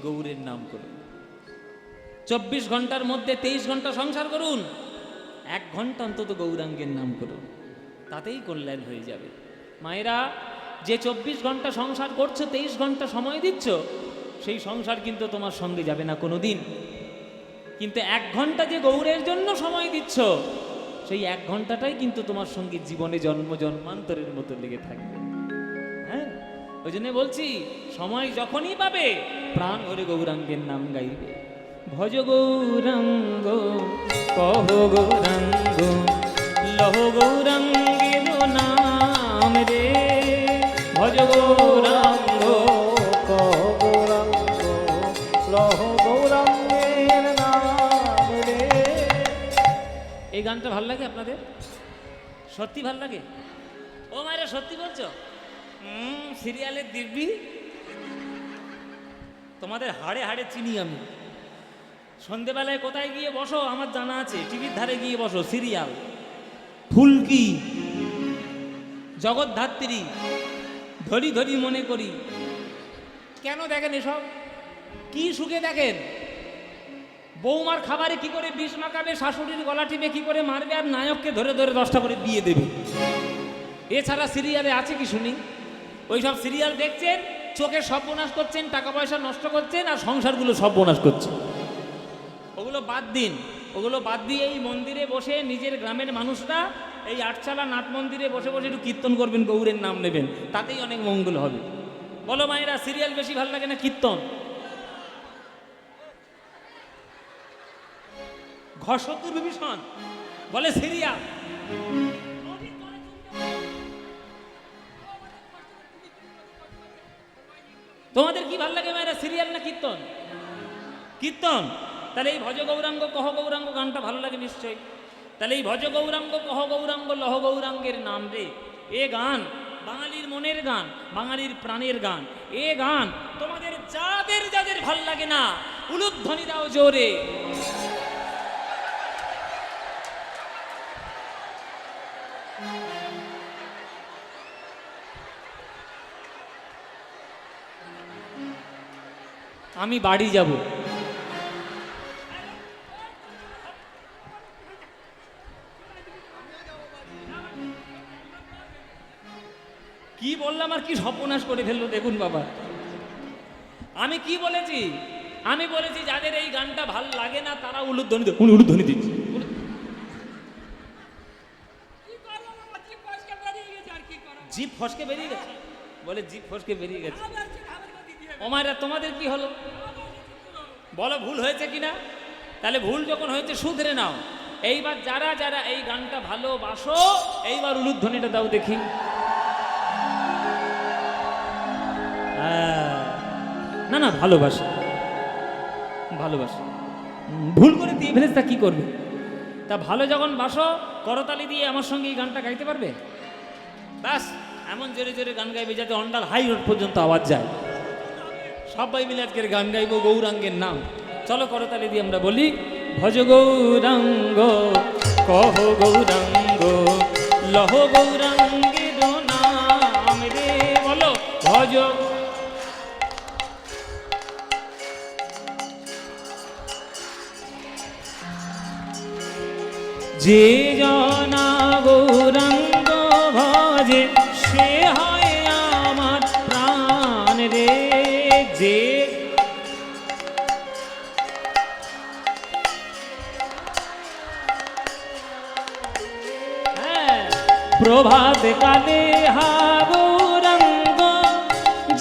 গৌরের নাম করুন। 24 ঘন্টার মধ্যে 23 ঘন্টা সংসার করুন, 1 ঘন্টা অন্তত গৌরাঙ্গের নাম করুন, তাতেই কল্যাণ হয়ে যাবে। মায়েরা, যে 24 ঘন্টা সংসার করছো, 23 ঘন্টা সময় দিচ্ছ, সেই সংসার কিন্তু তোমার সঙ্গে যাবে না কোনো দিন। কিন্তু 1 ঘন্টা যে গৌরের জন্য সময় দিচ্ছ, সেই 1 ঘন্টাটাই কিন্তু তোমার সঙ্গে জীবনে জন্ম জন্মান্তরের মতো লেগে থাকবে। হ্যাঁ, ওই জন্য বলছি, সময় যখনই পাবে প্রাণ ভরে গৌরাঙ্গের নাম গাইবে। ভজ গৌরাঙ্গ কহ গৌরাঙ্গ লহ গৌরাঙ্গের নাম রে। ভজ গৌরাঙ্গ কহ গৌরাঙ্গ লহ গৌরাঙ্গের নাম রে। এই গানটা ভাল লাগে আপনাদের? সত্যি ভাল লাগে? ও মায়েরা, সত্যি বলছো? সিরিয়ালের দিব্যি তোমাদের হাড়ে হাড়ে চিনি আমি। সন্ধেবেলায় কোথায় গিয়ে বসো আমার জানা আছে, টিভির ধারে গিয়ে বসো, সিরিয়াল, ফুলকি, জগৎধাত্রী, ধরি ধরি মনে করি। কেন দেখেন এসব? কি সুখে দেখেন? বৌমার খাবারে কি করে বিষ মাখাবে, শাশুড়ির গলা টিপে কি করে মারবে, আর নায়ককে ধরে ধরে 10টা করে বিয়ে দেবে। এছাড়া সিরিয়ালে আছে কি শুনি? ওইসব সিরিয়াল দেখছেন, চোখে সর্বনাশ করছেন, টাকা পয়সা নষ্ট করছেন, আর সংসারগুলো সর্বনাশ করছেন। ওগুলো বাদ দিন, ওগুলো বাদ দিয়ে এই মন্দিরে বসে নিজের গ্রামের মানুষরা এই আটচালা নাট মন্দিরে বসে বসে একটু কীর্তন করবেন, গৌরের নাম নেবেন, তাতেই অনেক মঙ্গল হবে। বলো মায়েরা, সিরিয়াল বেশি ভালো লাগে না কীর্তন? ঘষতুর বিভীষণ বলে সিরিয়াল। তোমাদের কি ভালো লাগে মায়েরা, সিরিয়াল না কীর্তন? কীর্তন। তাহলে এই ভজ গৌরাঙ্গ কহ গৌরাঙ্গ গানটা ভালো লাগে নিশ্চয়ই। তাহলে এই ভজ গৌরাঙ্গ কহ গৌরাঙ্গ লহ গৌরাঙ্গের নাম রে, এ গান বাঙালির মনের গান, বাঙালির প্রাণের গান। এ গান তোমাদের যাদের যাদের ভাল লাগে না, উলুধ্বনি দাও জোরে। আমি বাড়ি যাব। কি বললাম আর কি সর্বনাশ করে ফেললো দেখুন বাবা। আমি কি বলেছি? আমি বলেছি যাদের এই গানটা ভাল লাগে না তারা উলুধ্বনি উলুধ্বনি দিচ্ছে। জিভ ফসকে বেরিয়ে গেছে, বলে জিভ ফসকে বেরিয়ে গেছে। ওমারা, তোমাদের কি হলো বলো, ভুল হয়েছে কিনা? তাহলে ভুল যখন হয়েছে শুধরে নাও। এইবার যারা যারা এই গানটা ভালোবাসো, এইবার উলুধ্বনিটা দাও দেখি। না না, ভালোবাসো, ভালোবাসো। ভুল করে দিয়ে ফেলেছে তা কি করবে? তা ভালো যখন বাসো, করতালি দিয়ে আমার সঙ্গে এই গানটা গাইতে পারবে? ব্যাস, এমন জোরে জোরে গান গাইবে যাতে অন্ডাল হাই রোড পর্যন্ত আওয়াজ যায়। সবাই মিলে আজকের গান গাইবো গৌরাঙ্গের নাম। চলো করতালি দিয়ে আমরা বলি, ভজ গৌরাঙ্গ কহ গৌরাঙ্গ লহ গৌরাঙ্গের নাম রে। বলো ভজ। যে জনা গৌরাঙ্গ ভজে সে হয় আমার প্রাণ রে। যে প্রভাত কালে হা গৌরাঙ্গ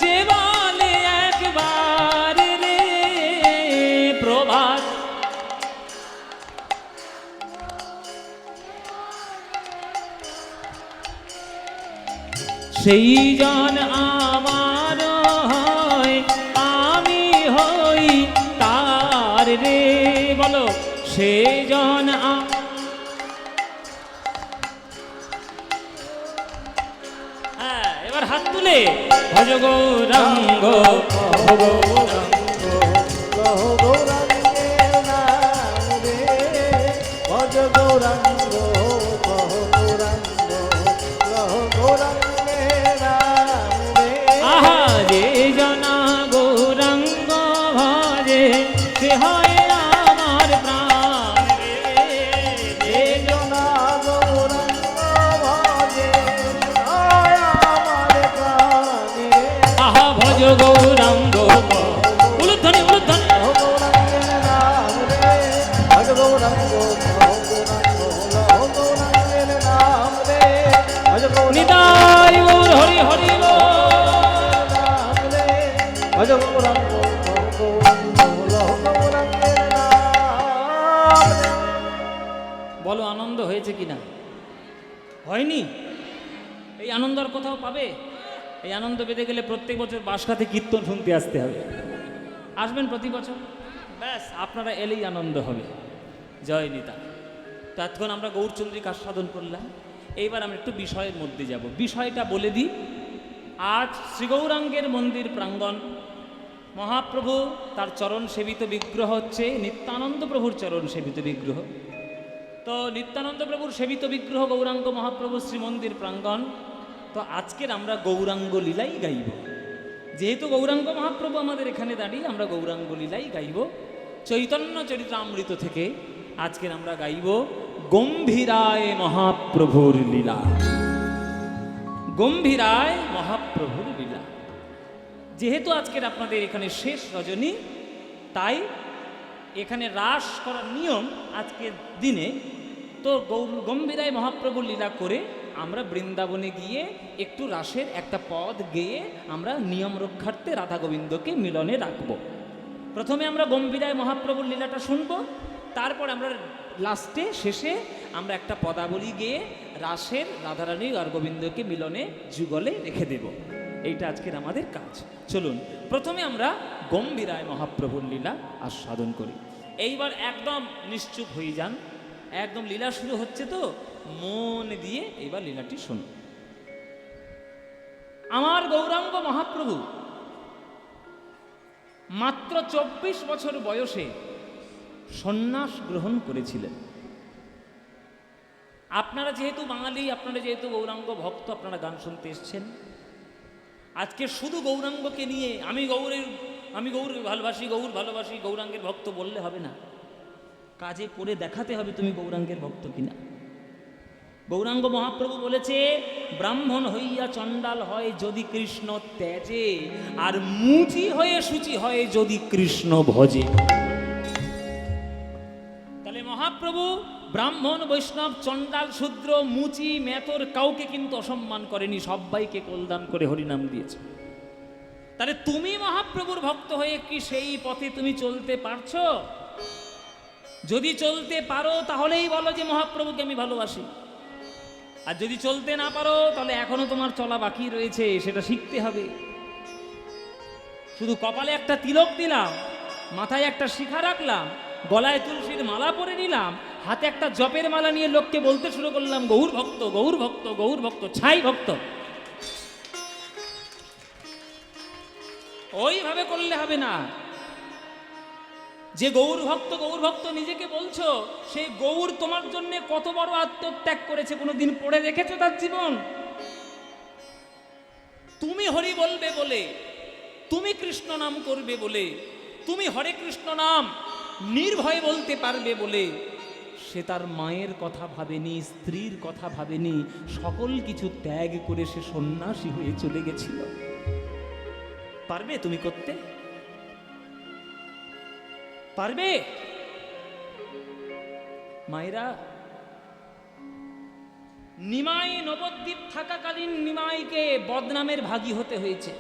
যে বলে একবার রে। প্রভাত সেই জন আমার হয়, আমি হই তার রে। বলো সেই জন। হ্যাঁ, এবার হাত তুলে ভজ গৌরাঙ্গ কহ গৌরাঙ্গ লহ গৌরাঙ্গের নাম রে। ভজ গৌরাঙ্গ কহ গৌরাঙ্গ লহ গৌরাঙ্গের নাম রে। আহা যে জনা গৌরাঙ্গ হয় আমার প্রাণ রে। এই জনা গৌরাঙ্গ ভজে হয় আমার প্রাণে। আহা ভজ গৌরাঙ্গ উলুধ্বনি উলুধ্বনি গৌরাঙ্গের নাম রে, ভজ গৌরাঙ্গ, গৌরাঙ্গের নাম রে, ভজ গৌরাঙ্গ নিতাই গৌর হরি হরি বল। নাম রে, ভজ গৌরাঙ্গ, গৌরাঙ্গের নাম রে। বলো আনন্দ হয়েছে কিনা? হয়নি? এই আনন্দ আর কোথাও পাবে? এই আনন্দ পেতে গেলে প্রত্যেক বছর বাঁশখাতে কীর্তন শুনতে আসতে হবে। আসবেন প্রতি বছর, ব্যাস আপনারা এলেই আনন্দ হবে। জয় নিতা। তো এতক্ষণ আমরা গৌরচন্দ্রিকা আস্বাদন করলাম, এইবার আমরা একটু বিষয়ের মধ্যে যাব। বিষয়টা বলে দিই, আজ শ্রীগৌরাঙ্গের মন্দির প্রাঙ্গণ, মহাপ্রভু তার চরণ সেবিত বিগ্রহ হচ্ছে নিত্যানন্দ প্রভুর চরণ সেবিত বিগ্রহ। তো নিত্যানন্দ প্রভুর সেবিত বিগ্রহ গৌরাঙ্গ মহাপ্রভু শ্রীমন্দির প্রাঙ্গণ। তো আজকের আমরা গৌরাঙ্গ লীলাই গাইব। যেহেতু গৌরাঙ্গ মহাপ্রভু আমাদের এখানে দাঁড়িয়ে, আমরা গৌরাঙ্গ লীলাই গাইব। চৈতন্য চরিতামৃত থেকে আজকের আমরা গাইব গম্ভীরায় মহাপ্রভুর লীলা। গম্ভীরায় মহাপ্রভুর লীলা। যেহেতু আজকের আপনাদের এখানে শেষ রজনী, তাই এখানে রাস করার নিয়ম আজকের দিনে। তো গম্ভীরায় মহাপ্রভুর লীলা করে আমরা বৃন্দাবনে গিয়ে একটু রাসের একটা পদ গেয়ে আমরা নিয়ম রক্ষার্থে রাধা গোবিন্দকে মিলনে রাখব। প্রথমে আমরা গম্ভীরায় মহাপ্রভুর লীলাটা শুনব, তারপর আমরা লাস্টে শেষে আমরা একটা পদাবলী গেয়ে রাসের রাধারানী আর গোবিন্দকে মিলনে যুগলে রেখে দেব। এইটা আজকের আমাদের কাজ। চলুন প্রথমে আমরা গম্ভীরায় মহাপ্রভুর লীলা আস্বাদন করি। এইবার একদম নিশ্চুপ হয়ে যান, একদম লীলা শুরু হচ্ছে, তো মন দিয়ে এইবার লীলাটি শুনুন। আমার গৌরাঙ্গ মহাপ্রভু মাত্র 24 বছর বয়সে সন্ন্যাস গ্রহণ করেছিলেন। আপনারা যেহেতু বাঙালি, আপনারা যেহেতু গৌরাঙ্গ ভক্ত, আপনারা গান শুনতে এসছেন। আজকে শুধু গৌরাঙ্গকে নিয়ে আমি গৌর ভালোবাসি, গৌর ভালোবাসি, গৌরাঙ্গের ভক্ত বললে হবে না, কাজে করে দেখাতে হবে তুমি গৌরাঙ্গের ভক্ত কিনা। গৌরাঙ্গ মহাপ্রভু বলেছে, ব্রাহ্মণ হইয়া চণ্ডাল হয় যদি কৃষ্ণ ত্যাজে, আর মুচি হয়ে শুচি হয় যদি কৃষ্ণ ভজে। তাহলে মহাপ্রভু ব্রাহ্মণ, বৈষ্ণব, চণ্ডাল, শূদ্র, মুচি, মেতর কাউকে কিন্তু অসম্মান করেনি, সবাইকে কল্যাণ করে হরিনাম দিয়েছে। তাহলে তুমি মহাপ্রভুর ভক্ত হয়ে কি সেই পথে তুমি চলতে পারছো? যদি চলতে পারো তাহলেই বলো যে মহাপ্রভুকে আমি ভালোবাসি। আর যদি চলতে না পারো তাহলে এখনো তোমার চলা বাকি রয়েছে, সেটা শিখতে হবে। শুধু কপালে একটা তিলক দিলাম, মাথায় একটা শিখা রাখলাম, গলায় তুলসীর মালা পরে নিলাম, হাতে একটা জপের মালা নিয়ে লোককে বলতে শুরু করলাম গৌর ভক্ত, গৌর ভক্ত, গৌর ভক্ত, ছাই ভক্ত, ওইভাবে করলে হবে না। যে গৌর ভক্ত নিজেকে বলছো, সেই গৌর তোমার জন্য কত বড় আত্মত্যাগ করেছে কোনোদিন পড়ে দেখেছো তার জীবন? তুমি হরি বলবে বলে, তুমি কৃষ্ণ নাম করবে বলে, তুমি হরে কৃষ্ণ নাম নির্ভয়ে বলতে পারবে বলে সে তার মায়ের কথা ভাবেনি, স্ত্রীর কথা ভাবেনি, সকল কিছু ত্যাগ করে সে সন্ন্যাসী হয়ে চলে গেছিল। পারবে তুমি করতে? পারবে? মায়েরা, নিমাই নবদ্বীপ থাকাকালীন নিমাইকে বদনামের ভাগী হতে হয়েছে।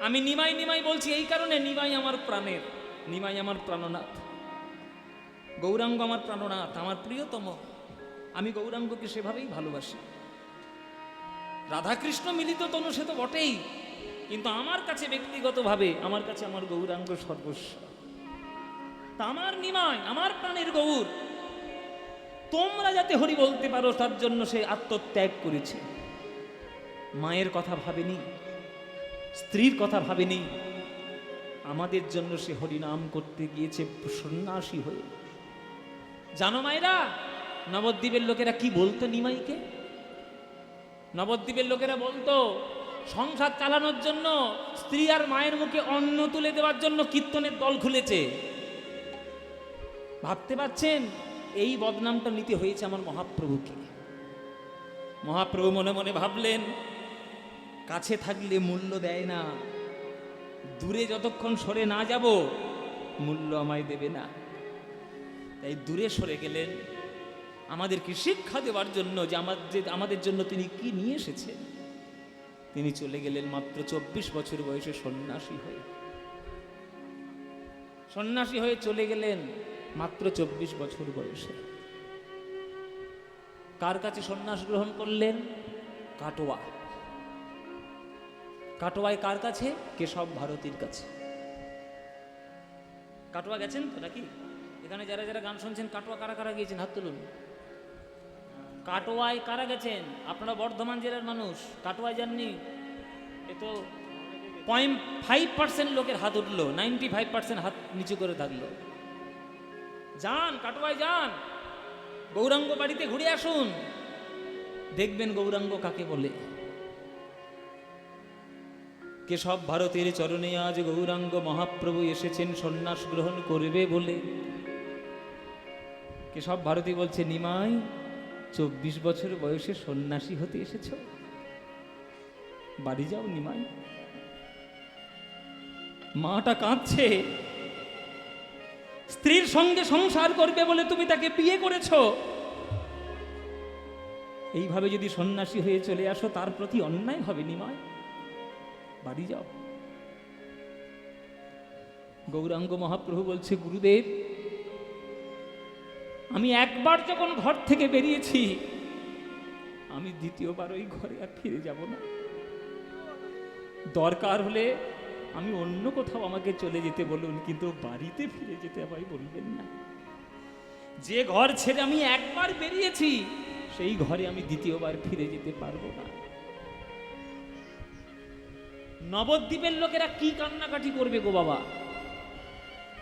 আমি নিমাই বলছি এই কারণে, নিমাই আমার প্রাণের, নিমাই আমার প্রাণনাথ, গৌরাঙ্গ আমার প্রাণনাথ, আমার প্রিয়তম। আমি গৌরাঙ্গকে সেভাবেই ভালোবাসি। রাধাকৃষ্ণ মিলিত তনু সে তো বটেই, কিন্তু আমার কাছে ব্যক্তিগতভাবে আমার কাছে আমার গৌরাঙ্গ সর্বস্ব। তা আমার নিমাই, আমার প্রাণের গৌর, তোমরা যাতে হরি বলতে পারো তার জন্য সে আত্মত্যাগ করেছে। মায়ের কথা ভাবেনি, স্ত্রীর কথা ভাবেনি, আমাদের জন্য সে হরিনাম করতে গিয়েছে সন্ন্যাসী হয়ে। জানো মায়েরা, নবদ্বীপের লোকেরা কি বলতো নিমাইকে? নবদ্বীপের লোকেরা বলতো, সংসার চালানোর জন্য, স্ত্রী আর মায়ের মুখে অন্ন তুলে দেওয়ার জন্য কীর্তনের দল খুলেছে। ভাবতে পারছেন এই বদনামটা নিতে হয়েছে আমার মহাপ্রভুকে। মহাপ্রভু মনে মনে ভাবলেন, কাছে থাকলে মূল্য দেয় না, দূরে যতক্ষণ সরে না যাব মূল্য আমায় দেবে না। তাই দূরে সরে গেলেন আমাদেরকে শিক্ষা দেওয়ার জন্য, যে আমাদের জন্য তিনি কি নিয়ে এসেছেন। তিনি চলে গেলেন মাত্র 24 বছর বয়সে সন্ন্যাসী হয়ে। সন্ন্যাসী হয়ে চলে গেলেন মাত্র 24 বছর বয়সে। কার কাছে সন্ন্যাস গ্রহণ করলেন? কাটোয়া। কাটোয়ায় কার কাছে? কেশব ভারতীর কাছে। কাটোয়া গেছেন তো নাকি? এখানে যারা যারা গান শুনছেন কাটোয়া কারা কারা গিয়েছেন হাত তুলুন। কাটোয়ায় কারা গেছেন? আপনারা বর্ধমান জেলার মানুষ, কাটোয়ায় যাননি? এ তো 0.5% লোকের হাত উঠলো, 95% হাত নিচু করে থাকলো। যান, কাটোয়ায় যান, গৌরাঙ্গ বাড়িতে ঘুরে আসুন, দেখবেন গৌরাঙ্গ কাকে বলে। কেশব ভারতের চরণে আজ গৌরাঙ্গ মহাপ্রভু এসেছেন সন্ন্যাস গ্রহণ করবে বলে। কেশব ভারতী বলছে, নিমাই 24 বছর বয়সে সন্ন্যাসী হতে এসেছ, বাড়ি যাও নিমাই। মাটা কাঁদছে, স্ত্রীর সঙ্গে সংসার করবে বলে তুমি তাকে বিয়ে করেছ, এইভাবে যদি সন্ন্যাসী হয়ে চলে আসো তার প্রতি অন্যায় হবে নিমাই, বাড়ি যাও। গৌরাঙ্গ মহাপ্রভু বলছে, গুরুদেব আমি একবার যখন ঘর থেকে বেরিয়েছি আমি দ্বিতীয়বার ওই ঘরে আর ফিরে যাব না। দরকার হলে আমি অন্য কোথাও আমাকে চলে যেতে বলুন, কিন্তু বাড়িতে ফিরে যেতে আমায় বলবেন না। যে ঘর ছেড়ে আমি একবার বেরিয়েছি সেই ঘরে আমি দ্বিতীয়বার ফিরে যেতে পারবো না। নবদ্বীপের লোকেরা কি কান্নাকাটি করবে গো বাবা,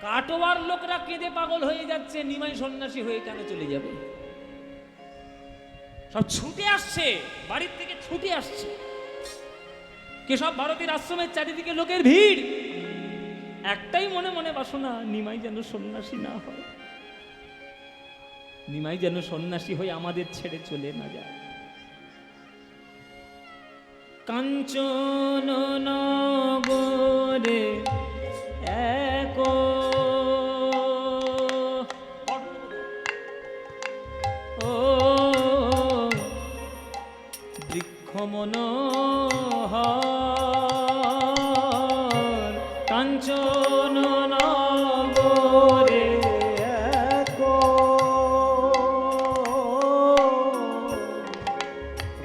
কাটোয়ার লোকরা কেঁদে পাগল হয়ে যাচ্ছে, নিমাই সন্ন্যাসী হয়ে কেন চলে যাবে? সব ছুটে আসছে, বাড়ির থেকে ছুটে আসছে। কেশব ভারতীর আশ্রমের চারিদিকে লোকের ভিড়, একটাই মনে মনে বাসনা, নিমাই যেন সন্ন্যাসী না হয়, নিমাই যেন সন্ন্যাসী হয়ে আমাদের ছেড়ে চলে না যায়। কাঞ্চন নগরে এক বৃক্ষ মনোহর, কাঞ্চন নগরে এক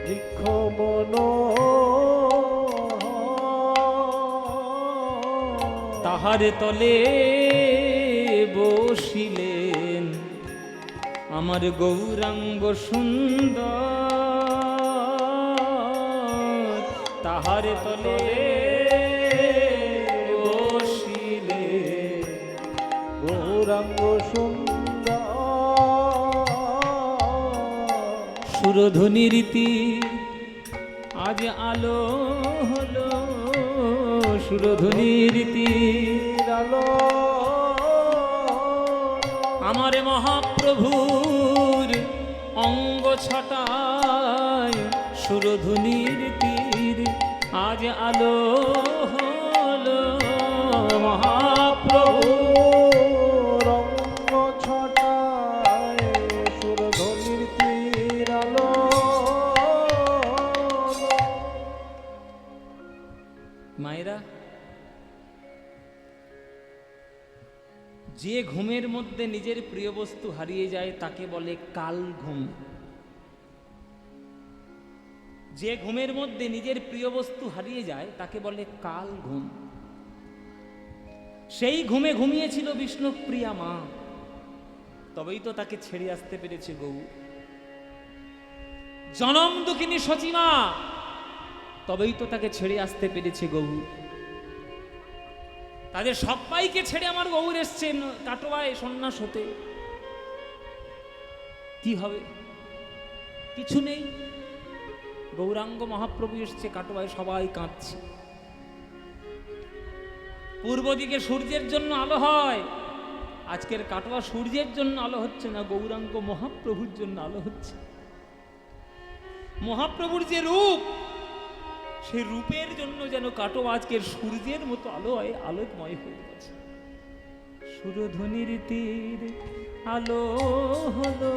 বৃক্ষ মনোহর, তাহার তলে বসিলেন আমার গৌরাঙ্গ সুন্দর, তাহার তলে বসিলেন গৌরাঙ্গ সুন্দর। সুরধ্বনি রীতি আজ আলো হলো, সুরধ্বনি রীতি আলো আমার মহাপ্রভুর অঙ্গ ছটায়, সুরধ্বনির তীর আজ আলো হলো, মহাপ্রভু রঙ্গ ছটায় সুরধ্বনির তীর আলো। মায়েরা, যে ঘুমের মধ্যে নিজের প্রিয় বস্তু হারিয়ে যায় তাকে বলে কাল ঘুম। যে ঘুমের মধ্যে নিজের প্রিয় বস্তু হারিয়ে যায় তাকে বলে কাল ঘুম। সেই ঘুমে ঘুমিয়েছিল বিষ্ণুপ্রিয়া মা, তবেই তো তাকে ছেড়ে আসতে পেরেছে গৌ। জনম দুঃখিনী সচিমা, তবেই তো তাকে ছেড়ে আসতে পেরেছে গৌ। তাদের সবাইকে ছেড়ে আমার গৌর এসছেন কাটোয়ায় সন্ন্যাস হতে। কি হবে? কিছু নেই, গৌরাঙ্গ মহাপ্রভু এসছে কাটোয়ায়, সবাই কাঁদছে। পূর্ব দিকে সূর্যের জন্য আলো হয়, আজকের কাটোয়া সূর্যের জন্য আলো হচ্ছে না, গৌরাঙ্গ মহাপ্রভুর জন্য আলো হচ্ছে। মহাপ্রভুর যে রূপ, সেই রূপের জন্য যেন কাটোয়া আজকের সূর্যের মতো আলোকময় হয়ে গেছে। সুরধ্বনির তীর আলো হলো,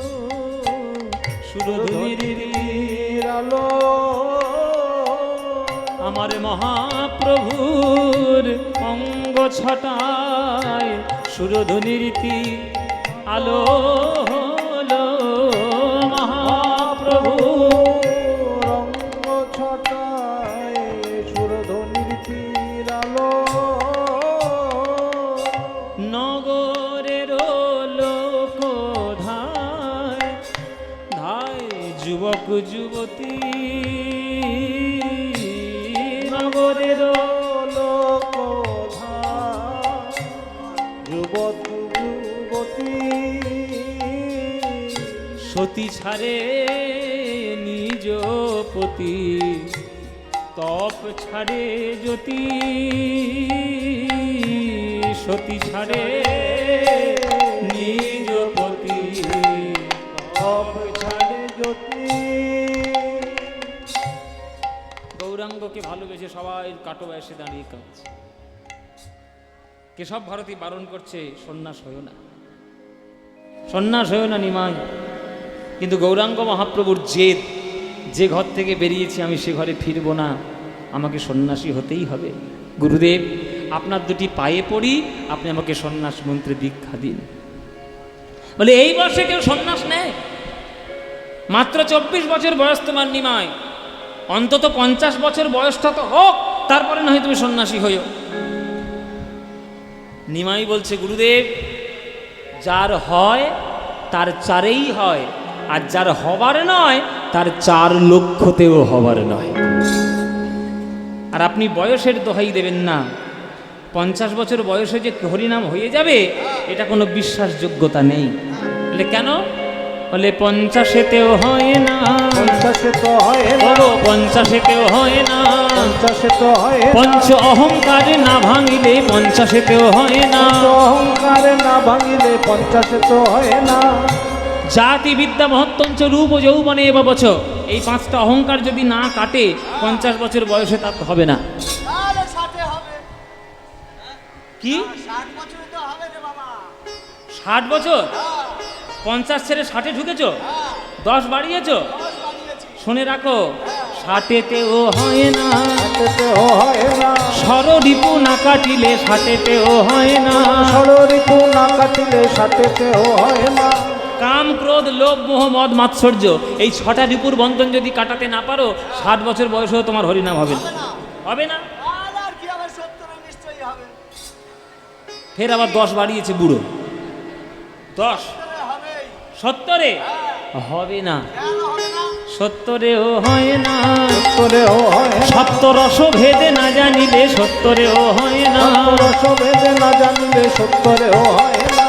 সুরধ্বনির তীর আলো আমার মহাপ্রভুর অঙ্গ ছটায়, সুরধ্বনির তীর আলো হলো মহাপ্রভু রঙ্গ ছটায় সুরধ্বনির তীর আলো নগরের লোক ধায় ধায় যুবক যুবতী, নগরের লোক যুবক যুবতী সতী ছাড়ে নিজ পতি, তপ ছাড়ে জ্যোতি, সতী ছাড়ে নিজ পতি, তপ ছাড়ে জ্যোতি। গৌরাঙ্গকে ভালোবেসে সবাই কাটোয়া এসে দাঁড়িয়ে কাঁদছে। কেশব ভারতী বারণ করছে, সন্ন্যাস হয়েও না, সন্ন্যাস হয়েও না নিমাই। কিন্তু গৌরাঙ্গ মহাপ্রভুর জেদ, যে ঘর থেকে বেরিয়েছি আমি সে ঘরে ফিরব না, আমাকে সন্ন্যাসী হতেই হবে। গুরুদেব, আপনার দুটি পায়ে পড়ি, আপনি আমাকে সন্ন্যাস মন্ত্রে দীক্ষা দিন। বলে এই বয়সে কেউ সন্ন্যাস নেয়? মাত্র 24 বছর বয়স তোমার নিমাই, অন্তত 50 বছর বয়সটা তো হোক, তারপরে না হয় তুমি সন্ন্যাসী হইও। নিমাই বলছে, গুরুদেব, যার হয় তার চারেই হয়, আর যার হবার নয় তার 4 লক্ষতেও হবার নয়। আর আপনি বয়সের দোহাই দেবেন না। 50 বছর বয়সে যে হরিনাম হয়ে যাবে, এটা কোনো বিশ্বাসযোগ্যতা নেই। বলে কেন? বলে 50-তেও হয় না, 50 তো হয় না, 50-তেও হয় না, 50 তো হয় না, পঞ্চ অহংকার না ভাঙিলে 50-তেও হয় না, অহংকার না ভাঙিলে 50 তো হয় না। জাতি বিদ্যা মহত্তঞ্চ রূপ যৌবনে এব বচ, এই 5টা অহংকার যদি না কাটে 50 বছর বয়সে তার হবে না। তাহলে 60 হবে। কি 60 বছর তো হবে রে বাবা। 60 বছর? 50 ছেড়ে 60-এ ঢুকেছ, 10 বাড়িয়েছ। 10 বানিয়েছি। শুনে রাখো, 60-তেও হয় না, 60 হয় না, ষড়রিপু না কাটিলে 60-তেও হয় না, ষড়রিপু না কাটিলে 60 হয় না। কাম ক্রোধ লোভ মোহ মদ মাৎসর্য, এই 6টা রিপুর বন্ধন যদি কাটাতে না পারো, 60 বছর বয়সেও তোমার হরিনাম হবে না, হবে না। তাহলে আর কি হবে? 70 নিশ্চয়ই হবে। ফের আবার 10 বাড়িয়েছে বুড়ো, 10 হবেই। 70-এ হবে না, কেন হবে না? 70-এও হয় না, 70 হয় না, সপ্তরস ভেদে না জানিলে 70-এও হয় না, রস ভেদে না জানিলে 70 হয় না।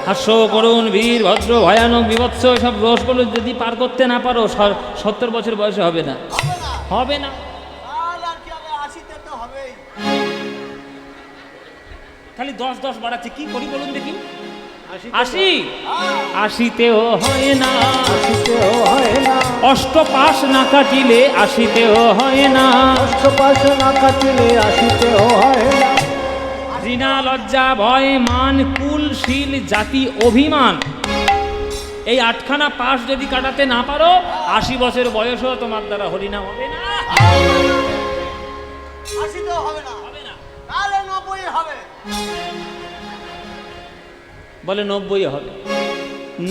হাস্য করুণ বীর ভদ্র ভয়ানক বিভৎস সব রসগুলো যদি পার করতে না পারো, 70 বছর বয়সে হবে না, হবে না। হবে না। তাহলে আর কি হবে? 80 তো হবেই। খালি 10 বাড়াচ্ছে, কি করি বলুন দেখি। 80 80-তেও হয় না, 80 হয় না, অষ্টপাশ না কাটিলে 80-তেও হয় না, অষ্টপাশ না কাটিলে 80 হয় না। ঘৃণা লজ্জা ভয় মান কুল শীল জাতি অভিমান, এই 8খানা পাশ যদি কাটাতে না পারো, 80 বছর বয়সও তোমার দ্বারা হরিনাম হবে না, 80 তো হবে না। হবে না। তাহলে 90 হবে। বলে 90 হবে,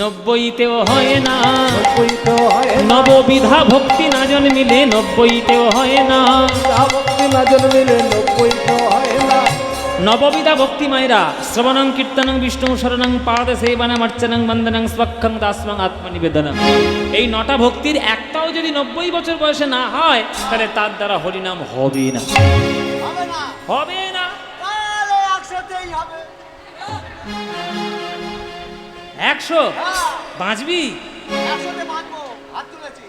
90-তেও হয় না, 90 হয় না, নববিধা ভক্তি না জন্মিলে 90-তেও হয় না, ভক্তি না জন্মিলে 90 হয় না। নববিধা ভক্তি মায়েরা শ্রবণং কীর্তনং বিষ্ণু শরণং পাদ সেবনং অর্চনং বন্দনং স্বক্ষং দাসমং আত্মনিবেদনং, এই 9টা ভক্তির একটাও যদি 90 বছর বয়সে না হয়, তাহলে তার দ্বারা হরিনাম হবে না, হবে না। হবে না। তাহলে 100তেই হবে। 100 হ্যাঁ, বাঁচবি? 100তে বাঁচবো। হাত তুলেছি।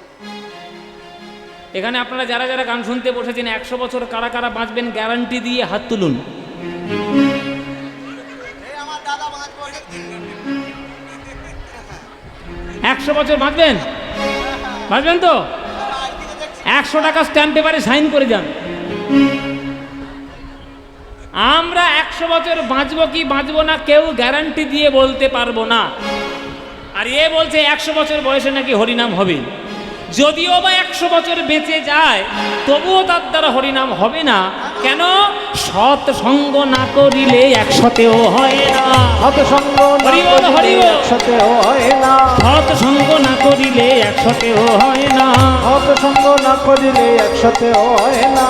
এখানে আপনারা যারা যারা গান শুনতে বসেছেন 100 বছর কারা কারা বাঁচবেন গ্যারান্টি দিয়ে হাত তুলুন। এই আমার দাদা বাঁচবো 100 বছর বাঁচবেন? বাঁচবেন তো? আজকে দেখছি 100 টাকা স্ট্যাম্প পেপারে সাইন করে যান। আমরা 100 বছর বাঁচবো কি বাঁচবো না কেউ গ্যারান্টি দিয়ে বলতে পারবো না। আর এ বলছে 100 বছর বয়সে নাকি হরিনাম হবে। যদিও বা 100 বছর বেঁচে যায় তবুও তার দ্বারা হরিনাম হবে না। কেন? সৎ সঙ্গ না করিলে 100তেও হয় না। হত সঙ্গ না হরি বল, হরি করিলে বল। 100তেও হয় না। সৎ সঙ্গ না করিলে 100তেও হয় না। হত সঙ্গ না করিলে 100তেও হয় না।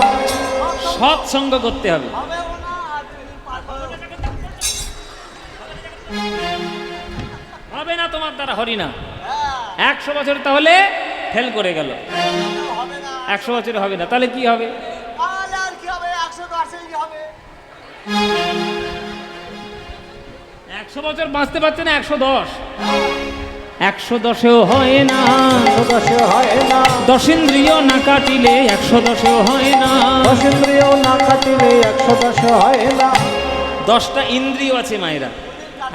সৎ সঙ্গ করতে হবে। হবেও না আর পারবো হবে না তোমার দ্বারা হরিনাম। হ্যাঁ 100 বছর তাহলে ফেল করে গেল। হবে না 100 বছর হবে না, তাহলে কি হবে? তাহলে আর কি হবে 110 হবে 100 বছর বাঁচতে পারছে না 110। 110এও হয় না। 110 হয় না। 10 ইন্দ্রিয় না কাটিলে 110এও হয় না। 10 ইন্দ্রিয় না কাটিলে 110 হয় না। 10টা ইন্দ্রিয় আছে মায়েরা।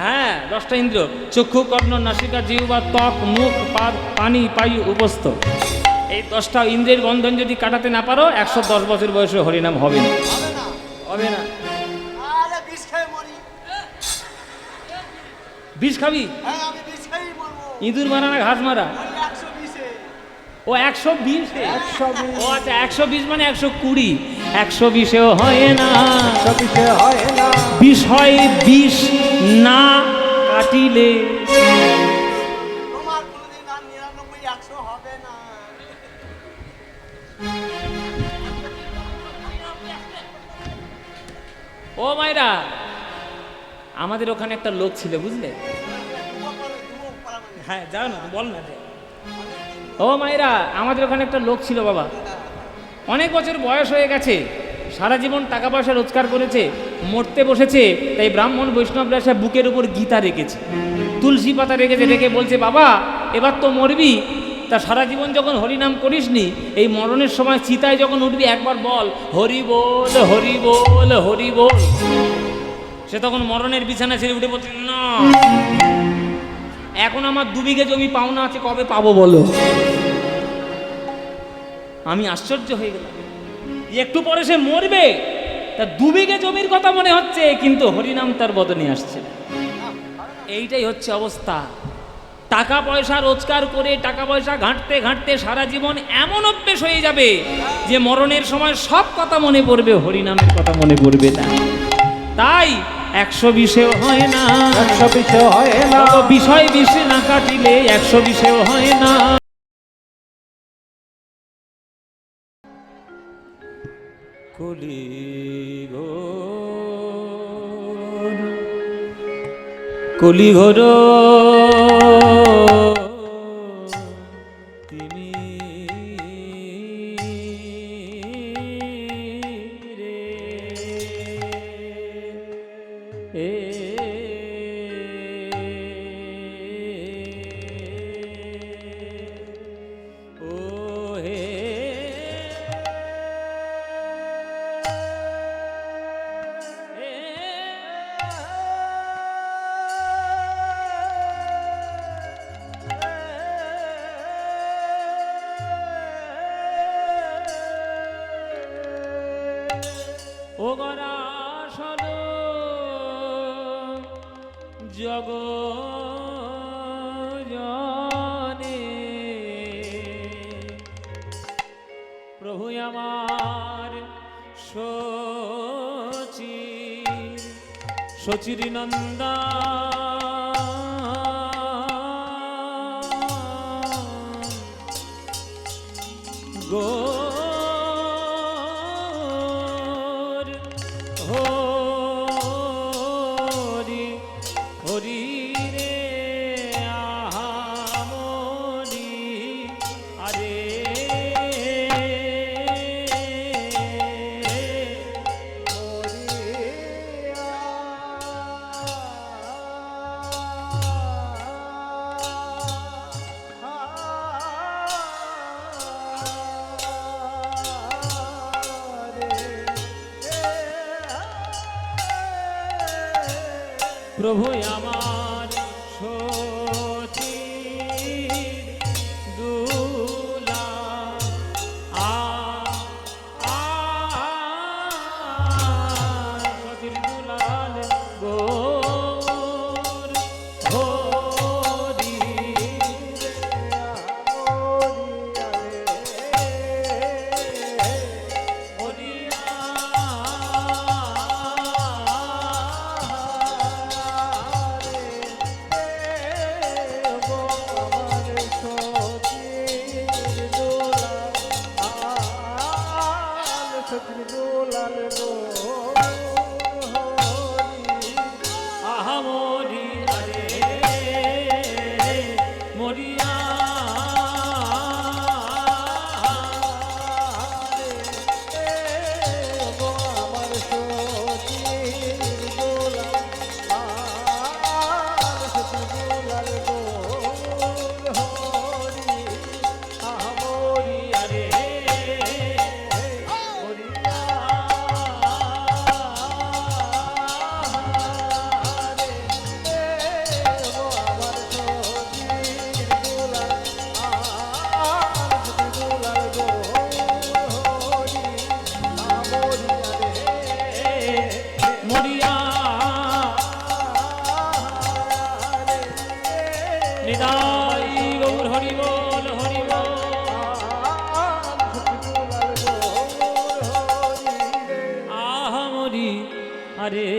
হ্যাঁ 10টা ইন্দ্রিয়, চক্ষু কর্ণ নাসিকা জিহ্বা ত্বক মুখ পানি পায়ু উপস্থ, এই 10টা ইন্দ্রিয়ের বন্ধন যদি কাটাতে না পারো 110 বছর বয়সে হরিনাম হবে না। হবে না হবে না। আরে বিষ খেয়ে মরি বিষ খাবি? হ্যাঁ আমি বিষ খেয়েই মরবো ইঁদুর মারা না ঘাস মারা? ওই 120-এ ও 120? 120 ও আচ্ছা 120 মানে 120। 120এও হয় না। 120 হয় না। বিষয় বিষ না কাটিলে তোমার কোনোদিন আর 99-100 হবে না ও মায়েরা, আমাদের ওখানে একটা লোক ছিল বুঝলে। হ্যাঁ যাও না, বল না। ও মায়েরা, আমাদের ওখানে একটা লোক ছিল বাবা, অনেক বছর বয়স হয়ে গেছে, সারা জীবন টাকা পয়সা রোজগার করেছে, মরতে বসেছে, তাই ব্রাহ্মণ বৈষ্ণবরা এসে বুকের উপর গীতা রেখেছে, তুলসী পাতা রেখেছে, রেখে বলছে বাবা এবার তো মরবি, তা সারা জীবন যখন হরিনাম করিসনি, এই মরণের সময় চিতায় যখন উঠবি একবার বল হরি বল হরি বল হরি বল। সে তখন মরণের বিছানা ছেড়ে উঠে বলছে না, এখন আমার 2 বিঘে জমি পাওনা আছে, কবে পাবো বলো। আমি আশ্চর্য হয়ে গেলাম, একটু পরে সে মরবে, তা 2 বিঘে জমির কথা মনে হচ্ছে, কিন্তু হরিনাম তার বদনে আসছে না। এইটাই হচ্ছে অবস্থা। টাকা পয়সা রোজগার করে টাকা পয়সা ঘাঁটতে ঘাঁটতে সারা জীবন এমন অভ্যেস হয়ে যাবে যে মরণের সময় সব কথা মনে পড়বে, হরিনামের কথা মনে পড়বে না। তাই 120-এও হয় না। 120 হয় না। কত বিষয় বিষ না কাটিলে 120-এও হয় না। কলিঘোর তুমি রে ও হে ও গরাসন জগজনে প্রভু আমার শচীর নন্দা গো হরি হরি রে আহামরি আরে প্রভু আমার সতীর দুলা আ আ সতীর দুলাল গোর হরি আহামরি আরে মরিয়া আহামরি আরে মরিয়া নিদাই গৌর হরি বল হরি বল আহামরি আরে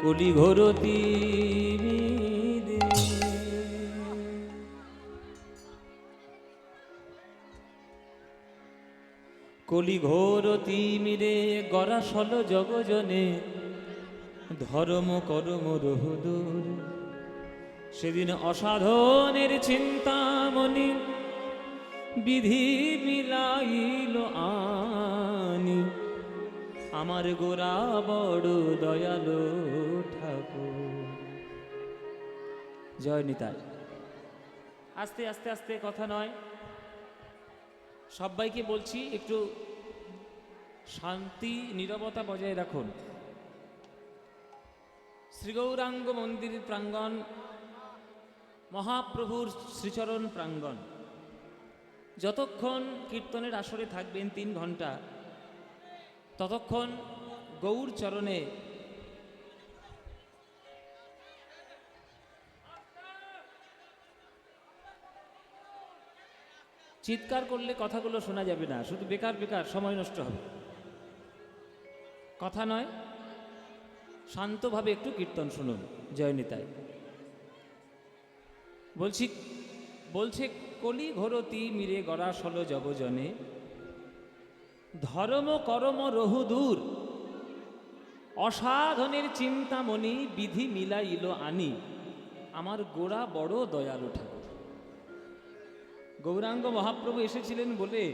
কলি ঘোরতি কলি ঘোর তিমিরে গরাসল জগজনে ধর্ম কর্ম রহুদুর সেদিন অসাধনের চিন্তামণি বিধি মিলাইল আনি আমার গোরা বড় দয়ালো ঠাকুর। জয় নিতাই। আস্তে আস্তে আস্তে কথা নয়, সবাইকে বলছি একটু শান্তি নীরবতা বজায় রাখুন। শ্রী গৌরাঙ্গ মন্দির প্রাঙ্গণ, মহাপ্রভুর শ্রীচরণ প্রাঙ্গণ, যতক্ষণ কীর্তনের আসরে থাকবেন 3 ঘন্টা, ততক্ষণ গৌর চরণে চিৎকার করলে কথাগুলো শোনা যাবে না, শুধু বেকার বেকার সময় নষ্ট হবে। কথা নয়, শান্তভাবে একটু কীর্তন শুনুন। জয় নিতাই। বলছে কলি ঘোরতি মিরে গড়া সল জগজনে ধর্ম করম রহুদূর অসাধনের চিন্তামণি বিধি মিলাইল আনি আমার গোড়া বড় দয়ালু ঠাকুর। গৌরাঙ্গ মহাপ্রভু এসেছিলেন বলে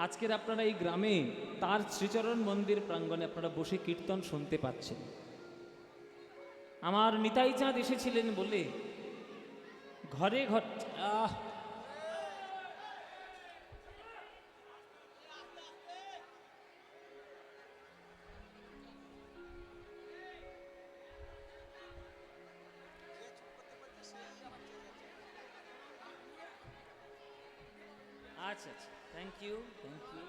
আজকের আপনারা এই গ্রামে তার শ্রীচরণ মন্দির প্রাঙ্গণে আপনারা বসে কীর্তন শুনতে পাচ্ছেন। আমার নিতাই চাঁদ এসেছিলেন বলে ঘরে ঘর আচ্ছা আচ্ছা, থ্যাংক ইউ থ্যাংক ইউ।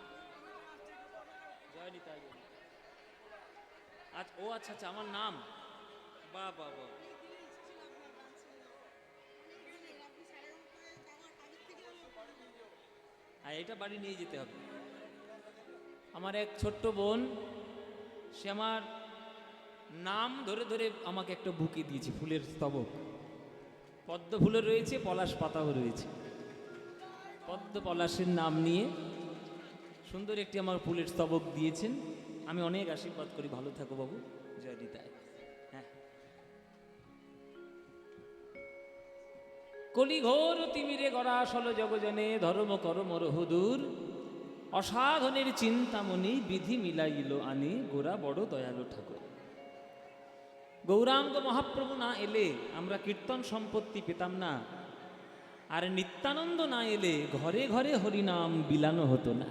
জয় নিতাই। আচ্ছা, ও আচ্ছা আচ্ছা, আমার নাম, বাহ বাহ বাহ। আর এটা বাড়ি নিয়ে যেতে হবে। আমার এক ছোট্ট বোন, সে আমার নাম ধরে ধরে আমাকে একটা বুকে দিয়েছে, ফুলের স্তবক। পদ্ম ফুলের রয়েছে, পলাশ পাতাও রয়েছে। পদ্ম পলাশের নাম নিয়ে সুন্দর একটি আমার ফুলের স্তবক দিয়েছেন। আমি অনেক আশীর্বাদ করি, ভালো থাকো বাবু। জয় নিতাই। হ্যাঁ, কলিঘোর তিমিরে গড়া সল জগজনে ধর্ম করম রহুদূর অসাধনের চিন্তামণি বিধি মিলাইল আনি গোরা বড় দয়ালু ঠাকুর। গৌরাঙ্গ মহাপ্রভু না এলে আমরা কীর্তন সম্পত্তি পেতাম না, আর নিত্যানন্দ না এলে ঘরে ঘরে হরিনাম বিলানো হতো না।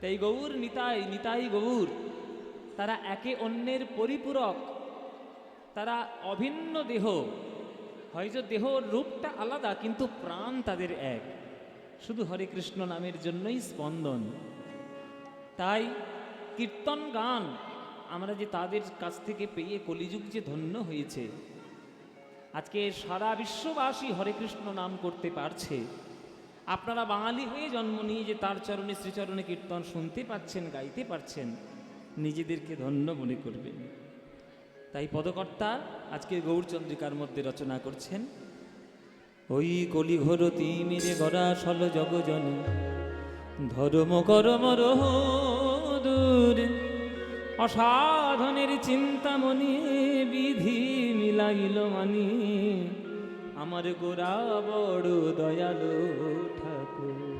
তাই গৌর নিতাই, নিতাই গৌর, তারা একে অন্যের পরিপূরক, তারা অভিন্ন দেহ, হয়তো দেহ রূপটা আলাদা কিন্তু প্রাণ তাদের এক, শুধু হরে কৃষ্ণ নামের জন্যই স্পন্দন। তাই কীর্তন গান আমরা যে তাদের কাছ থেকে পেয়ে কলিযুগ যে ধন্য হয়েছে, আজকে সারা বিশ্ববাসী হরে কৃষ্ণ নাম করতে পারছে, আপনারা বাঙালি হয়ে জন্ম নিয়ে যে তার চরণে শ্রীচরণে কীর্তন শুনতে পাচ্ছেন, গাইতে পারছেন, নিজেদেরকে ধন্য মনে করবেন। তাই পদকর্তা আজকে গৌরচন্দ্রিকার মধ্যে রচনা করছেন, ওই কলিঘোর তিমিরে গড়া সল জগজন ধর্ম করম দূর, অসাধনের চিন্তামণি বিধি মিলাইল মানি, আমার গোরা বড় দয়ালু ঠাকুর,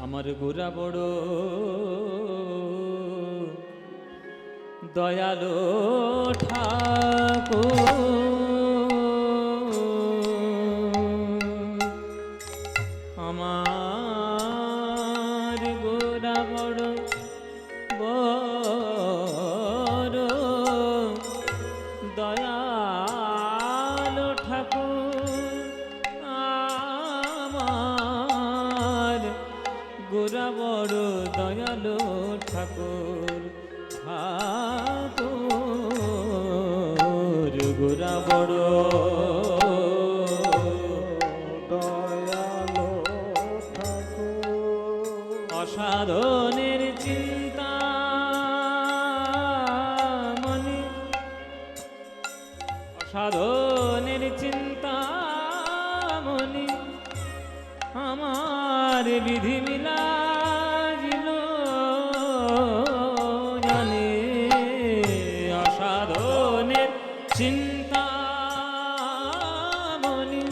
আমার গোরা বড় দয়ালু ঠাকুর, আমার গোরা বড় বড় দয়ালু ঠাকুর, আমার গোরা বড় দয়ালু ঠাকুর, ঠাকুর গোরা বড় দয়ালো ঠাকুর, অসাধনের চিন্তা মনে, অসাধনের চিন্তা মনে, আমার বিধি মিলাজিল জানে, অসাধনের চিন্তা মনে,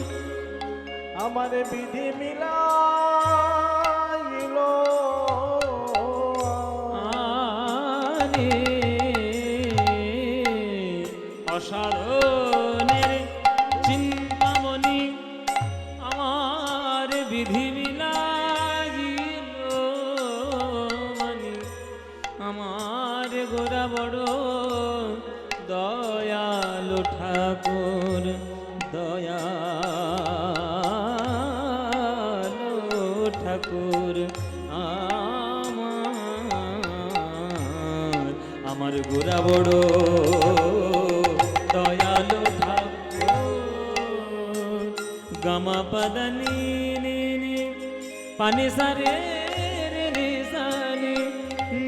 আমার বিধি মিলাইল আরে অসাধনের চিন্তামণি, আমার বিধি মিলাইল মানি, আমার গোরা বড় দয়ালু ঠাকুর, দয়ালু ঠাকুর, আমার গোরা বড় দয়ালু ঠাকুর, গামা পদনি পানি সারে রে রে সানি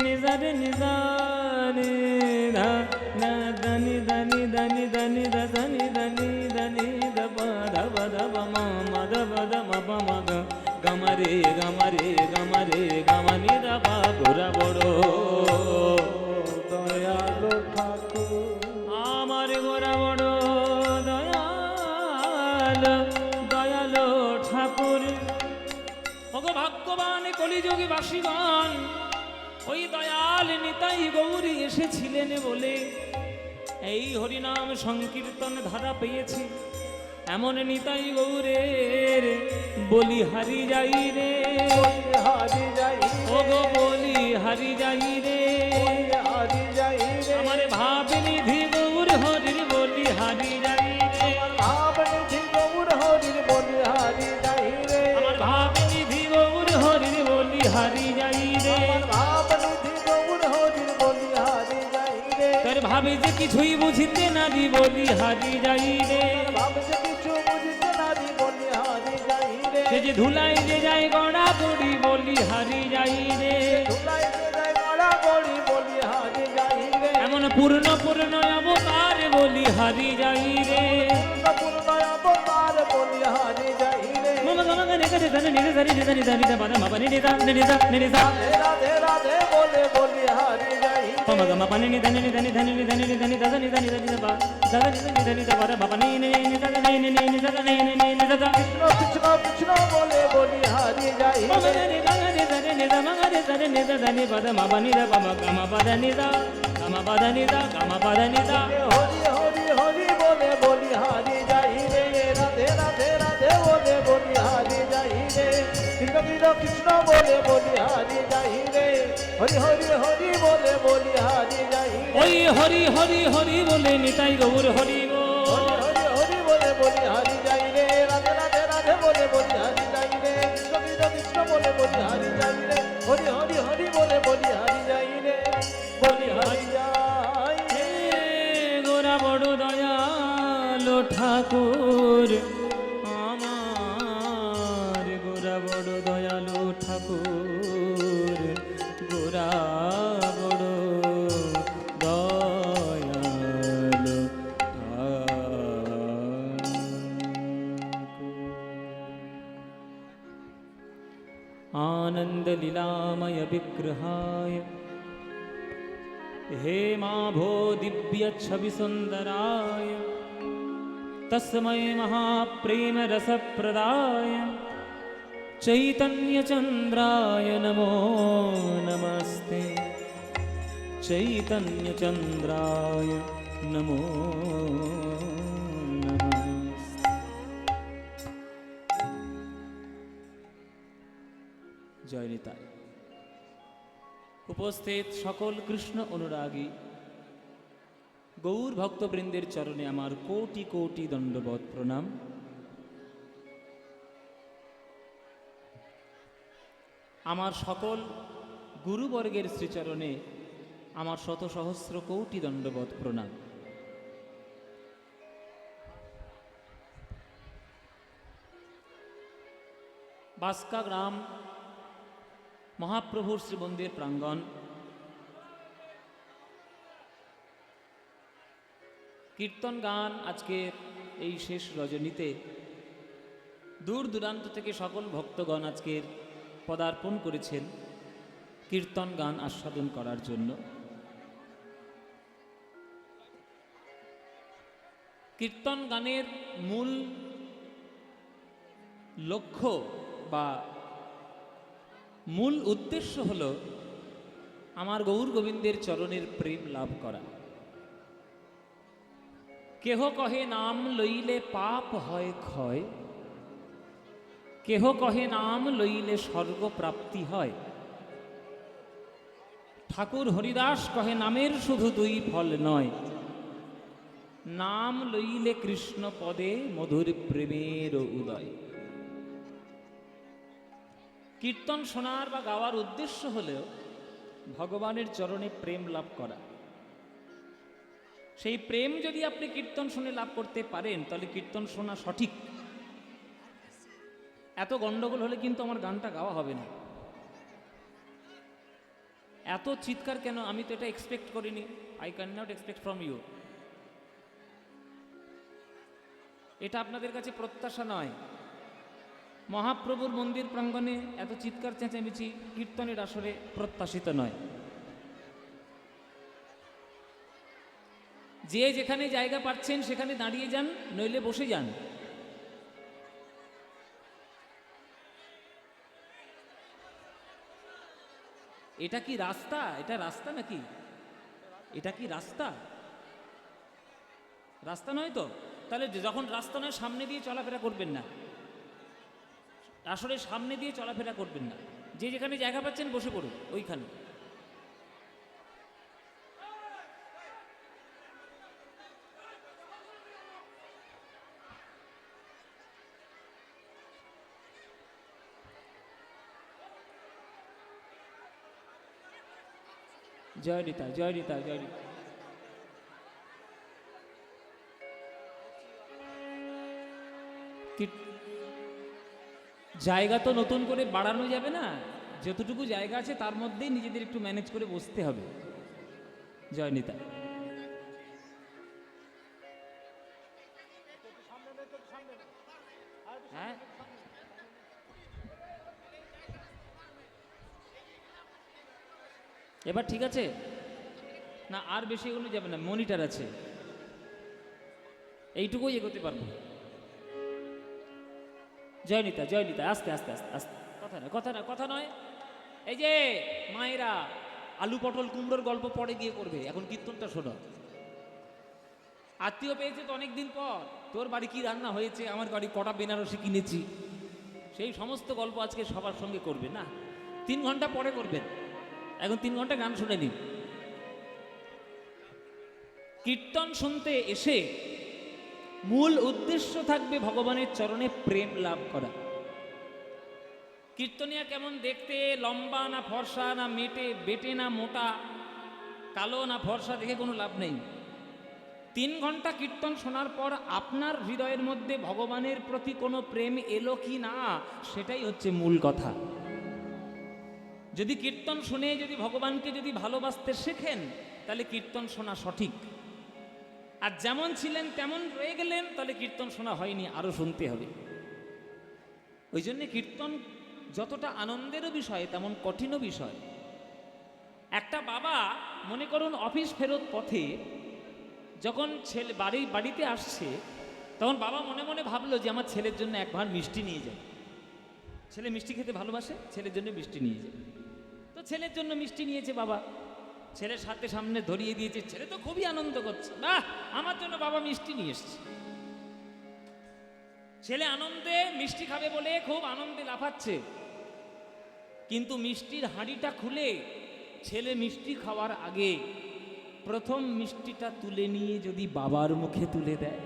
নিজারে নিজারে ধা না দানি দানি দানি দানি দানি দানি দানি দবা দবা দবা মা দবা দবা মা গা গামারে গামারে গামারে গামানি দবা গোরা বড় দয়ালো ঠাকুর, আমার গোরা বড় দয়াল দয়ালো ঠাকুর। ওগো ভাগ্যবান কলিযুগী বাসীগণ, ওই দয়াল নিতাই গৌরী এসেছিলেন বলে এই হরিনাম সংকীর্তন ধারা পেয়েছি। এমন নিতাই গৌরের বলি হারি যাই রে, হারি যাই ওগো বলি হারি যাই রে, হারি যাই রে, আমার ভাব নিধি গৌর হরির বলি হারি যাই রে, ভাব নিধি গৌর হরির বলি হারি যাই রে, আমার ভাব নিধি গৌর হরির বলি হারি যাই রে, ভাব নিধি গৌর হরির বলি হারি যাই রে, তোর ভাবে যে কিছুই বুঝিতে নারি বলি হারি যাই রে, ভাব যে কিছু বুঝিতে নারি বলি হারি যাই রে, সে যে ধুলাই যে যায় গড়া গড়ি বলি হারি যাই রে, ধুলাই যে যায় গড়া গড়ি বলি হারি যাই রে, এমন পূর্ণ পূর্ণ অবতার বলি হারি যাই রে, পূর্ণ অবতার বলি হারি যাই রে, মম গম গনে গনে ধনে নিরে ধরি নিরে নিরে নিরে পদ মপ নিরে ধা নিরে ধা নিরে ধা, রাধে রাধে বলে বলি হারি যাই রে, মম গম পানি নিরে ধনি ধনি ধনি ধনি ধনি ধনি ধনি ধনি ধনি বা ধনি ধনি ধনি ধা পদ মপ নি নি নি ধা নি নি নি ধা নি নি নি ধা, কৃষ্ণ কৃষ্ণ বলে বলি হারি যাই মম রে, গনে গনে ধনি নিরে মগ রে ধনি নিরে ধনি পদ মপ নি ধা পম গম পদ নি ধা গম পদ নি ধা গম পদ নি ধা, হরি হরি হরি বলে বলি হারি যাই রে, রাধে রাধে রাধে বলে বলি হারি যাই রে, কৃষ্ণ কৃষ্ণ কৃষ্ণ বলে বলি হারি যাই রে, হরি হরি হরি বলে বলি হারি যাই রে, ওই হরি হরি হরি বলে নিতাই গৌর হরি গো। হরি হরি হরি বলে বলি হারি যাই রে, রাধে রাধে রাধে বলে বলি হারি যাই রে, কৃষ্ণ কৃষ্ণ কৃষ্ণ বলে বলি হারি যাই রে, হরি হরি হরি বলে বলি হারি যাই রে, বলি হারি যাই রে। গোরা বড় দয়ালো ঠাকুর আমার, গোরা বড় দয়ালো ঠাকুর, গোরা বড় দয়ালো ঠাকুর। आनंद लीलामय विग्रहाय हे माभो दिव्य छवि सुंदराय तस्मै महाप्रेम रस प्रदाय चैतन्य चंद्राय नमो नमस्ते, चैतन्य चंद्राय नमो नमस्ते। जय निताय। উপস্থিত সকল কৃষ্ণ অনুরাগী গৌর ভক্তবৃন্দের চরণে আমার কোটি কোটি দণ্ডবৎ প্রণাম। আমার সকল গুরুবর্গের শ্রীচরণে আমার শত সহস্র কোটি দণ্ডবৎ প্রণাম। বাস্কা গ্রাম মহাপ্রভুর শ্রীমন্দির প্রাঙ্গণ, কীর্তন গান আজকের এই শেষ রজনীতে দূর দূরান্ত থেকে সকল ভক্তগণ আজকের পদার্পণ করেছেন কীর্তন গান আস্বাদন করার জন্য। কীর্তন গানের মূল লক্ষ্য বা মূল উদ্দেশ্য হল আমার গৌর গোবিন্দের চরণের প্রেম লাভ করা। কেহ কহে নাম লইলে পাপ হয় ক্ষয়, কেহ কহে নাম লইলে স্বর্গ প্রাপ্তি হয়। ঠাকুর হরিদাস কহে নামের শুধু দুই ফল নয়, নাম লইলে কৃষ্ণ পদে মধুর প্রেমের উদয়। কীর্তন শোনার বা গাওয়ার উদ্দেশ্য হলেও ভগবানের চরণে প্রেম লাভ করা। সেই প্রেম যদি আপনি কীর্তন শুনে লাভ করতে পারেন তাহলে কীর্তন শোনা সঠিক। এত গন্ডগোল হলে কিন্তু আমার গানটা গাওয়া হবে না। এত চিৎকার কেন? আমি তো এটা এক্সপেক্ট করিনি। I can not expect from you. এটা আপনাদের কাছে প্রত্যাশা নয়। মহাপ্রভুর মন্দির প্রাঙ্গণে এত চিৎকার চেঁচামেচি কীর্তনের আসরে প্রত্যাশিত নয়। যে যেখানে জায়গা পাচ্ছেন সেখানে দাঁড়িয়ে যান, নইলে বসে যান। এটা কি রাস্তা? এটা রাস্তা নাকি? এটা কি রাস্তা? রাস্তা নয় তো? তাহলে যখন রাস্তা নয় সামনে দিয়ে চলাফেরা করবেন না, আসলে সামনে দিয়ে চলাফেরা করবেন না। যে যেখানে জায়গা পাচ্ছেন বসে পড়ুন ওইখানে। জয় নিতা, জয় নিতা, জয় নিতা। জায়গা তো নতুন করে বাড়ানো যাবে না, যতটুকু জায়গা আছে তার মধ্যেই নিজেদের একটু ম্যানেজ করে বসতে হবে। জয় নিতা। হ্যাঁ, এবার ঠিক আছে না? আর বেশি এগুলো যাবে না, মনিটর আছে, এইটুকুই এগোতে পারবো। জয় নিতা, জয় নিতা। আস্তে আস্তে আস্তে আস্তে, কথা নয়, কথা নয়, কথা নয়। এই যে মায়েরা আলু পটল কুমড়োর গল্প পরে গিয়ে করবে, এখন কীর্তনটা শোনো। আত্মীয় পেয়েছে তো অনেকদিন পর, তোর বাড়ি কি রান্না হয়েছে, আমার বাড়ি কটা বেনারসি কিনেছি, সেই সমস্ত গল্প আজকে সবার সঙ্গে করবে না, 3 ঘন্টা পরে করবেন। এখন 3 ঘন্টা গান শুনে নিন। কীর্তন শুনতে এসে মূল উদ্দেশ্য থাকবে ভগবানের চরণে প্রেম লাভ করা। কীর্তনিয়া কেমন দেখতে, লম্বা না ফর্সা না বেটে না মোটা, কালো না ফর্সা দেখে কোনো লাভ নেই। 3 ঘন্টা কীর্তন শোনার পর আপনার হৃদয়ের মধ্যে ভগবানের প্রতি কোনো প্রেম এলো কি না, সেটাই হচ্ছে মূল কথা। যদি কীর্তন শুনে যদি ভগবানকে যদি ভালোবাসতে শেখেন, তাহলে কীর্তন শোনা সঠিক। আর যেমন ছিলেন তেমন রয়ে গেলেন, তাহলে কীর্তন শোনা হয়নি, আরও শুনতে হবে। ওই জন্যে কীর্তন যতটা আনন্দেরও বিষয়, তেমন কঠিনও বিষয়। একটা বাবা মনে করুন অফিস ফেরত পথে যখন ছেলে বাড়িতে আসছে, তখন বাবা মনে মনে ভাবলো যে আমার ছেলের জন্য এক ভাঁড় মিষ্টি নিয়ে যায়। ছেলে মিষ্টি খেতে ভালোবাসে, ছেলের জন্য মিষ্টি নিয়ে যায়। তো ছেলের জন্য মিষ্টি নিয়েছে বাবা, ছেলের সাথে সামনে ধরিয়ে দিয়েছে। ছেলে তো খুবই আনন্দ করছে, বাহ আমার জন্য বাবা মিষ্টি নিয়ে এসছে। ছেলে আনন্দে মিষ্টি খাবে বলে খুব আনন্দে লাফাচ্ছে, কিন্তু মিষ্টির হাঁড়িটা খুলে ছেলে মিষ্টি খাওয়ার আগে প্রথম মিষ্টিটা তুলে নিয়ে যদি বাবার মুখে তুলে দেয়,